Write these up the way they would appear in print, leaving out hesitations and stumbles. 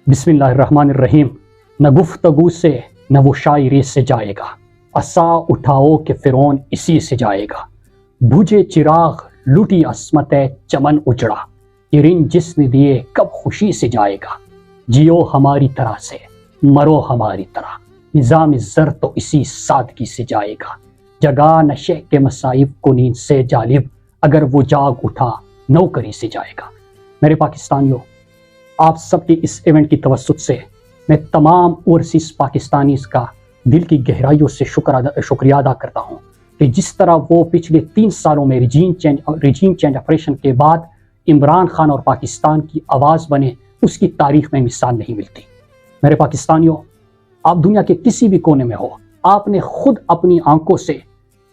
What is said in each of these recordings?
بسم اللہ الرحمن الرحیم۔ نہ گفتگو سے نہ وہ شاعری سے جائے گا، عصا اٹھاؤ کہ فرعون اسی سے جائے گا۔ بجھے چراغ لٹی عصمت چمن اجڑا، یہ رنج جس نے دیے کب خوشی سے جائے گا۔ جیو ہماری طرح سے مرو ہماری طرح، نظام زر تو اسی سادگی سے جائے گا۔ جگا نشے کے مصائب کو نیند سے جالب، اگر وہ جاگ اٹھا نوکری سے جائے گا۔ میرے پاکستانیوں، آپ سب کی اس ایونٹ کی توسط سے میں تمام اوورسیز پاکستانیز کا دل کی گہرائیوں سے شکریہ ادا کرتا ہوں کہ جس طرح وہ پچھلے 3 سالوں میں رجیم چینج آپریشن کے بعد عمران خان اور پاکستان کی آواز بنے، اس کی تاریخ میں مثال نہیں ملتی۔ میرے پاکستانیوں، آپ دنیا کے کسی بھی کونے میں ہو، آپ نے خود اپنی آنکھوں سے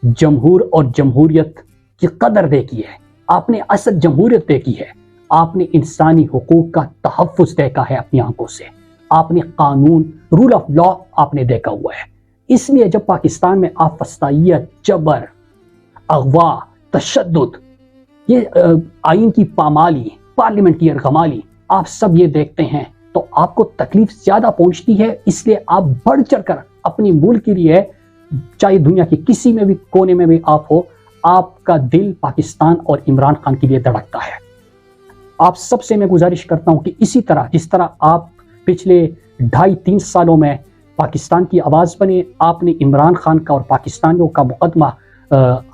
جمہور اور جمہوریت کی قدر دیکھی ہے، آپ نے اصل جمہوریت دیکھی ہے، آپ نے انسانی حقوق کا تحفظ دیکھا ہے اپنی آنکھوں سے، آپ نے قانون، رول آف لا آپ نے دیکھا ہوا ہے۔ اس لیے جب پاکستان میں آپ فسطائیت، جبر، اغوا، تشدد، یہ آئین کی پامالی، پارلیمنٹ کی ارغمالی، آپ سب یہ دیکھتے ہیں تو آپ کو تکلیف زیادہ پہنچتی ہے۔ اس لیے آپ بڑھ چڑھ کر اپنی ملک کے لیے، چاہے دنیا کے کسی میں بھی کونے میں بھی آپ ہو، آپ کا دل پاکستان اور عمران خان کے لیے دھڑکتا ہے۔ آپ سب سے میں گزارش کرتا ہوں کہ اسی طرح جس طرح آپ پچھلے 2.5-3 سالوں میں پاکستان کی آواز بنے، آپ نے عمران خان کا اور پاکستانیوں کا مقدمہ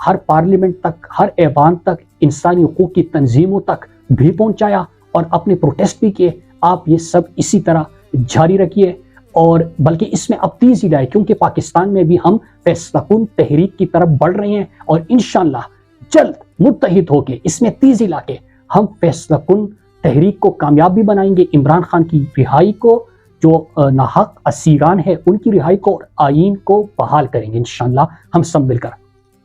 ہر پارلیمنٹ تک، ہر ایوان تک، انسانی حقوق کی تنظیموں تک بھی پہنچایا اور اپنے پروٹیسٹ بھی کیے۔ آپ یہ سب اسی طرح جاری رکھیے اور بلکہ اس میں اب تیزی لائے، کیونکہ پاکستان میں بھی ہم فیصلہ کن تحریک کی طرف بڑھ رہے ہیں اور انشاءاللہ جلد متحد ہو کے اس میں تیزی لا کے ہم فیصلہ کن تحریک کو کامیاب بھی بنائیں گے، عمران خان کی رہائی کو، جو ناحق اسیران ہیں ان کی رہائی کو، اور آئین کو بحال کریں گے انشاءاللہ ہم سب مل کر۔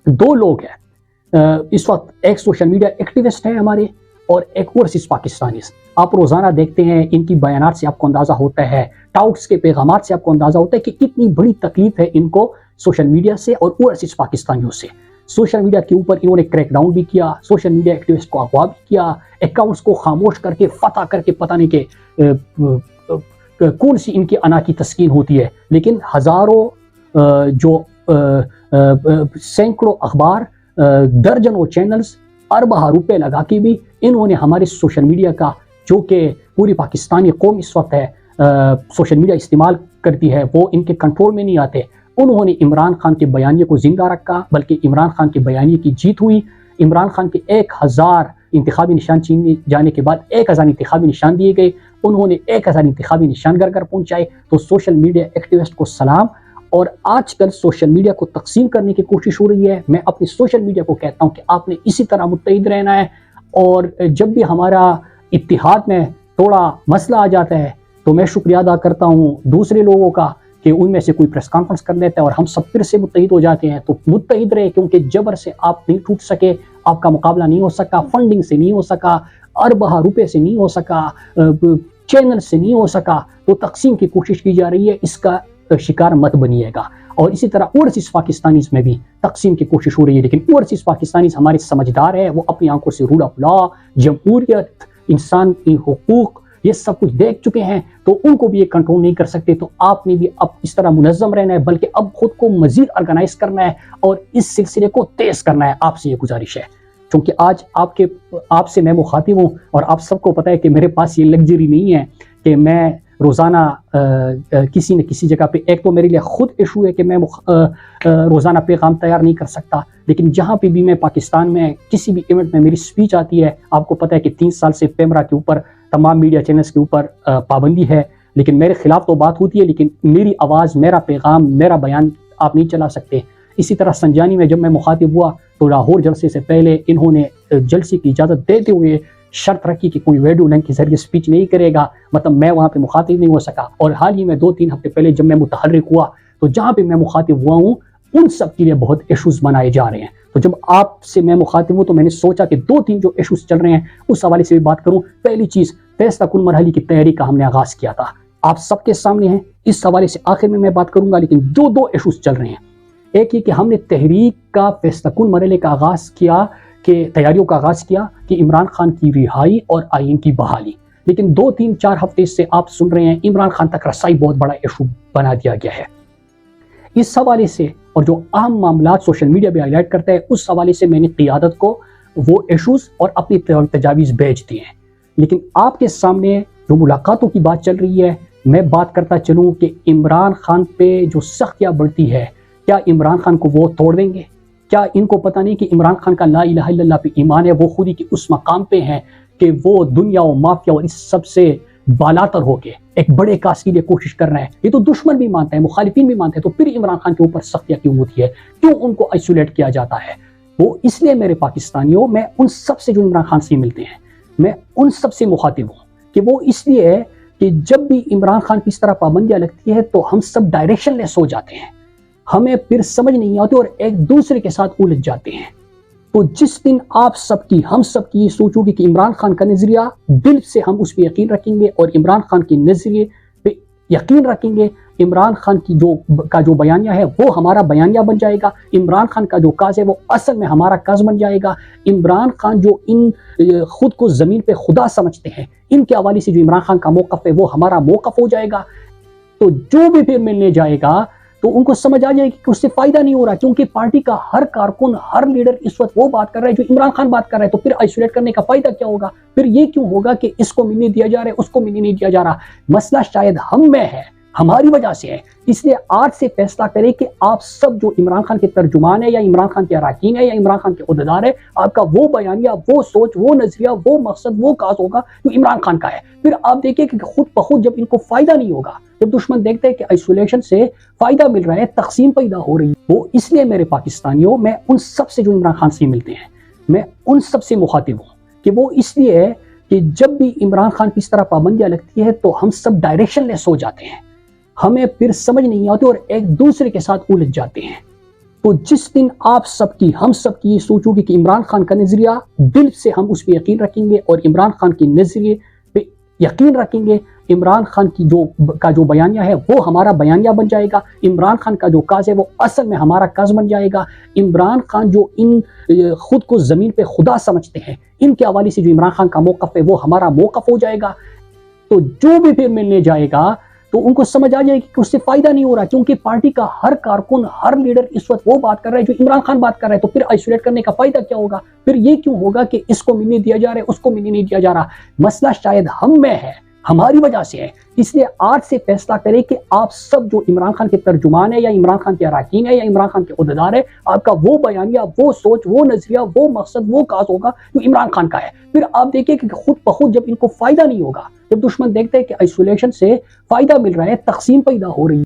2 لوگ ہیں اس وقت، ایک سوشل میڈیا ایکٹیوسٹ ہیں ہمارے اور ایک اوورسیز پاکستانیز۔ آپ روزانہ دیکھتے ہیں، ان کی بیانات سے آپ کو اندازہ ہوتا ہے، ٹاؤٹس کے پیغامات سے آپ کو اندازہ ہوتا ہے کہ کتنی بڑی تکلیف ہے ان کو سوشل میڈیا سے اور اوورسیز پاکستانیوں سے۔ سوشل میڈیا کے اوپر انہوں نے کریک ڈاؤن بھی کیا، سوشل میڈیا ایکٹیوسٹ کو اغوا بھی کیا، اکاؤنٹس کو خاموش کر کے فتح کر کے پتہ نہیں کہ کون سی ان کی انا کی تسکین ہوتی ہے، لیکن ہزاروں سینکڑوں اخبار، درجنوں چینلز، اربہ روپے لگا کے بھی انہوں نے ہمارے سوشل میڈیا کا، جو کہ پوری پاکستانی قوم اس وقت ہے سوشل میڈیا استعمال کرتی ہے، وہ ان کے کنٹرول میں نہیں آتے۔ انہوں نے عمران خان کے بیانیے کو زندہ رکھا، بلکہ عمران خان کے بیانیے کی جیت ہوئی۔ عمران خان کے 1000 انتخابی نشان چھینے جانے کے بعد 1000 انتخابی نشان دیے گئے، انہوں نے 1000 انتخابی نشان گھر گھر پہنچائے۔ تو سوشل میڈیا ایکٹیوسٹ کو سلام۔ اور آج کل سوشل میڈیا کو تقسیم کرنے کی کوشش ہو رہی ہے، میں اپنی سوشل میڈیا کو کہتا ہوں کہ آپ نے اسی طرح متحد رہنا ہے، اور جب بھی ہمارا اتحاد میں تھوڑا مسئلہ آ جاتا ہے تو میں شکریہ ادا کرتا ہوں دوسرے لوگوں کا کہ ان میں سے کوئی پریس کانفرنس کر لیتا ہے اور ہم سب پھر سے متحد ہو جاتے ہیں۔ تو متحد رہے، کیونکہ جبر سے آپ نہیں ٹوٹ سکے، آپ کا مقابلہ نہیں ہو سکا، فنڈنگ سے نہیں ہو سکا، اربہ روپے سے نہیں ہو سکا، چینل سے نہیں ہو سکا، تو تقسیم کی کوشش کی جا رہی ہے، اس کا شکار مت بنیے گا۔ اور اسی طرح اوورسیز پاکستانیز میں بھی تقسیم کی کوشش ہو رہی ہے، لیکن اوورسیز پاکستانیز ہمارے سمجھدار ہیں، وہ اپنی آنکھوں سے رول آف لا، جمہوریت، انسان کی حقوق، یہ سب کچھ دیکھ چکے ہیں، تو ان کو بھی یہ کنٹرول نہیں کر سکتے۔ تو آپ نے بھی اب اس طرح منظم رہنا ہے، بلکہ اب خود کو مزید آرگنائز کرنا ہے اور اس سلسلے کو تیز کرنا ہے۔ آپ سے یہ گزارش ہے، کیونکہ آج آپ سے میں مخاطب ہوں، اور آپ سب کو پتہ ہے کہ میرے پاس یہ لگژری نہیں ہے کہ میں روزانہ کسی نہ کسی جگہ پہ، ایک تو میرے لیے خود ایشو ہے کہ میں روزانہ پیغام تیار نہیں کر سکتا، لیکن جہاں پہ بھی میں پاکستان میں کسی بھی ایونٹ میں میری سپیچ آتی ہے، آپ کو پتہ ہے کہ 3 سال سے پیمرا کے اوپر، تمام میڈیا چینلز کے اوپر پابندی ہے، لیکن میرے خلاف تو بات ہوتی ہے، لیکن میری آواز، میرا پیغام، میرا بیان آپ نہیں چلا سکتے۔ اسی طرح سنجانی میں جب میں مخاطب ہوا تو لاہور جلسے سے پہلے انہوں نے جلسے کی اجازت دیتے ہوئے شرط رکھی کہ کوئی ویڈیو لنک کے ذریعے سپیچ نہیں کرے گا، مطلب میں وہاں پہ مخاطب نہیں ہو سکا۔ اور حال ہی میں 2-3 ہفتے پہلے جب میں متحرک ہوا تو جہاں پہ میں مخاطب ہوا ہوں ان سب کے لیے بہت ایشوز بنائے جا رہے ہیں۔ تو جب آپ سے میں مخاطب ہوں تو میں نے سوچا کہ 2-3 جو ایشوز چل رہے ہیں اس حوالے سے بھی بات کروں۔ پہلی چیز، فیصلہ کن مرحلے کی تحریک کا ہم نے آغاز کیا تھا، آپ سب کے سامنے ہیں، اس حوالے سے آخر میں بات کروں گا، لیکن 2 ایشوز چل رہے ہیں۔ ایک یہ کہ ہم نے تحریک کا فیصلہ کن مرحلے کا آغاز کیا، کہ تیاریوں کا آغاز کیا کہ عمران خان کی رہائی اور آئین کی بحالی۔ لیکن 2-3-4 ہفتے سے آپ سن رہے ہیں عمران خان تک رسائی بہت بڑا ایشو بنا دیا گیا ہے۔ اس حوالے سے اور جو اہم معاملات سوشل میڈیا پہ ہائی لائٹ کرتا ہے اس حوالے سے میں نے قیادت کو وہ ایشوز اور اپنی تجاویز بھیج دیے ہیں، لیکن آپ کے سامنے جو ملاقاتوں کی بات چل رہی ہے میں بات کرتا چلوں کہ عمران خان پہ جو سختیاں بڑھتی ہے، کیا عمران خان کو وہ توڑ دیں گے؟ کیا ان کو پتہ نہیں کہ عمران خان کا لا الہ الا اللہ پہ ایمان ہے، وہ خود ہی کی اس مقام پہ ہیں کہ وہ دنیا و مافیا اور اس سب سے بالاتر ہو کے ایک بڑے کاس کے لیے کوشش کر رہے ہیں؟ یہ تو دشمن بھی مانتا ہے، مخالفین بھی مانتے ہیں، تو پھر عمران خان کے اوپر سختیاں کیوں ہوتی ہے؟ کیوں ان کو آئسولیٹ کیا جاتا ہے؟ وہ اس لیے میرے پاکستانیوں، میں ان سب سے جو عمران خان سے ملتے ہیں میں ان سب سے مخاطب ہوں کہ وہ اس لیے ہے کہ جب بھی عمران خان کی اس طرح پابندیاں لگتی ہے تو ہم سب ڈائریکشن لیس ہو جاتے ہیں، ہمیں پھر سمجھ نہیں آتی اور ایک دوسرے کے ساتھ الجھ جاتے ہیں۔ تو جس دن آپ سب کی ہم سب کی یہ سوچ ہوگی کہ عمران خان کا نظریہ دل سے ہم اس پہ یقین رکھیں گے اور عمران خان کے نظریے پہ یقین رکھیں گے، عمران خان کی جو بیانیہ ہے وہ ہمارا بیانیہ بن جائے گا، عمران خان کا جو کاز ہے وہ اصل میں ہمارا کاز بن جائے گا، عمران خان جو ان خود کو زمین پہ خدا سمجھتے ہیں ان کے حوالے سے جو عمران خان کا موقف ہے وہ ہمارا موقف ہو جائے گا۔ تو جو بھی پھر ملنے جائے گا تو ان کو سمجھ آ جائے گی کہ اس سے فائدہ نہیں ہو رہا، کیونکہ پارٹی کا ہر کارکن ہر لیڈر اس وقت وہ بات کر رہا ہے جو عمران خان بات کر رہا ہے، تو پھر آئسولیٹ کرنے کا فائدہ کیا ہوگا؟ پھر یہ کیوں ہوگا کہ اس کو ملنے دیا جا رہا ہے اس کو ملنے نہیں دیا جا رہا؟ مسئلہ شاید ہم میں ہے، ہماری وجہ سے ہے، اس لیے آج سے فیصلہ کریں کہ آپ سب جو عمران خان کے ترجمان ہے یا عمران خان کے اراکین ہے یا عمران خان کے عہدیدار ہے، آپ کا وہ بیانیہ، وہ سوچ، وہ نظریہ، وہ مقصد، وہ کاز ہوگا جو عمران خان کا ہے۔ پھر آپ دیکھیں کہ خود بخود جب ان کو فائدہ نہیں ہوگا، جب دشمن دیکھتے ہیں کہ آئسولیشن سے فائدہ مل رہا ہے، تقسیم پیدا ہو رہی ہے، وہ اس لیے میرے پاکستانیوں، میں ان سب سے جو عمران خان سے ملتے ہیں میں ان سب سے مخاطب ہوں کہ وہ اس لیے ہے کہ جب بھی عمران خان کی اس طرح پابندیاں لگتی ہے تو ہم سب ڈائریکشن لیس ہو جاتے ہیں، ہمیں پھر سمجھ نہیں آتی اور ایک دوسرے کے ساتھ الجھ جاتے ہیں۔ تو جس دن آپ سب کی ہم سب کی یہ سوچ ہوگی کہ عمران خان کا نظریہ دل سے ہم اس پہ یقین رکھیں گے اور عمران خان کے نظریے پہ یقین رکھیں گے، عمران خان کی جو بیانیہ ہے وہ ہمارا بیانیہ بن جائے گا، عمران خان کا جو کاز ہے وہ اصل میں ہمارا کاز بن جائے گا، عمران خان جو ان خود کو زمین پہ خدا سمجھتے ہیں ان کے حوالے سے جو عمران خان کا موقف ہے وہ ہمارا موقف ہو جائے گا۔ تو جو بھی پھر ملنے جائے گا تو ان کو سمجھ آ جائے گی کہ اس سے فائدہ نہیں ہو رہا، کیونکہ پارٹی کا ہر کارکن ہر لیڈر اس وقت وہ بات کر رہا ہے جو عمران خان بات کر رہا ہے، تو پھر آئسولیٹ کرنے کا فائدہ کیا ہوگا؟ پھر یہ کیوں ہوگا کہ اس کو ملنے دیا جا رہا ہے اس کو ملنے نہیں دیا جا رہا؟ مسئلہ شاید ہم میں ہے، ہماری وجہ سے ہے، اس لیے آج سے فیصلہ کریں کہ آپ سب جو عمران خان کے ترجمان ہے یا عمران خان کے اراکین ہے یا عمران خان کے عہدیدار ہے، آپ کا وہ بیانیہ، وہ سوچ، وہ نظریہ، وہ مقصد، وہ کاز ہوگا جو عمران خان کا ہے۔ پھر آپ دیکھیں کہ خود بخود جب ان کو فائدہ نہیں ہوگا، جب دشمن دیکھتے ہیں کہ آئسولیشن سے فائدہ مل رہا ہے، تقسیم پیدا ہو رہی ہے۔